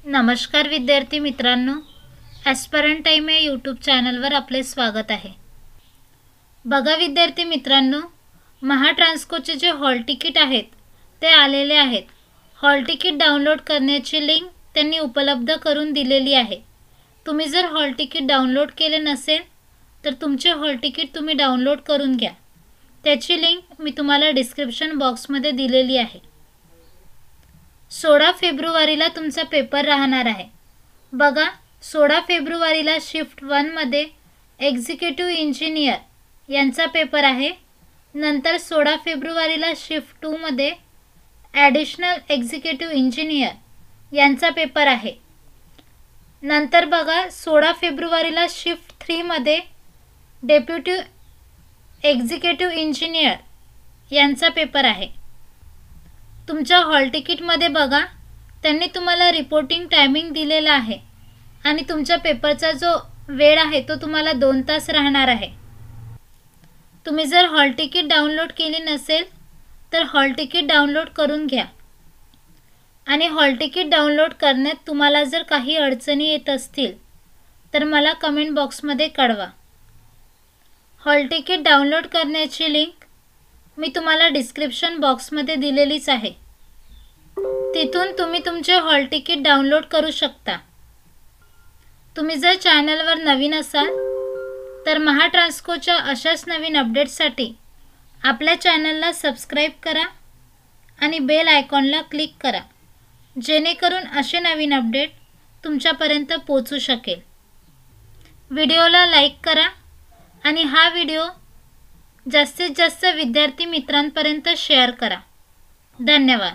नमस्कार विद्यार्थी मित्रांनो, ॲस्परंट टाइम या यूट्यूब चॅनलवर आपले स्वागत आहे। बघा विद्यार्थी मित्रांनो, महाट्रान्सकोचे जे हॉल तिकीट आहेत ते आलेले आहेत। हॉल तिकीट डाउनलोड करण्याची लिंक त्यांनी उपलब्ध करून दिलेली आहे। तुम्ही जर हॉल तिकीट डाउनलोड केले नसेल तर तुमचे हॉल तिकीट तुम्ही डाउनलोड करून घ्या। त्याची लिंक मी तुम्हाला डिस्क्रिप्शन बॉक्समध्ये दिलेली आहे। 16 फेब्रुवारीला तुमचा पेपर राहणार आहे। बघा, 16 फेब्रुवारीला शिफ्ट 1 मध्ये एक्झिक्युटिव्ह इंजिनियर यांचा पेपर आहे। नंतर 16 फेब्रुवारीला शिफ्ट 2 मध्ये ॲडिशनल एक्झिक्युटिव्ह इंजिनियर यांचा पेपर आहे। नंतर बघा, 16 फेब्रुवारीला शिफ्ट 3 मध्ये डेप्युटी एक्झिक्युटिव्ह इंजिनियर यांचा पेपर आहे। तुमच्या हॉल तिकीटमध्ये बघा, त्यांनी तुम्हाला रिपोर्टिंग टायमिंग दिलेला आहे आणि तुमच्या पेपरचा जो वेळ आहे तो तुम्हाला 2 तास राहणार आहे। तुम्ही जर हॉल तिकीट डाउनलोड केली नसेल तर हॉल तिकीट डाउनलोड करून घ्या। आणि हॉल तिकीट डाउनलोड करण्यात तुम्हाला जर काही अडचणी येत असतील तर मला कमेंट बॉक्समध्ये कळवा। हॉल तिकीट डाउनलोड करण्याची लिंक मी तुम्हाला डिस्क्रिप्शन बॉक्समध्ये दिलेलीच आहे। तिथून तुम्ही तुमचे हॉल तिकीट डाउनलोड करू शकता। तुम्ही जर चॅनलवर नवीन असाल तर महाट्रान्सकोच्या अशाच नवीन अपडेट्ससाठी आपल्या चॅनलला सबस्क्राइब करा आणि बेल आयकॉनला क्लिक करा, जेणेकरून असे नवीन अपडेट तुमच्यापर्यंत पोहोचू शकेल। व्हिडिओला लाईक करा आणि हा व्हिडिओ जास्तीत जास्त विद्यार्थी मित्रांपर्यंत शेअर करा। धन्यवाद।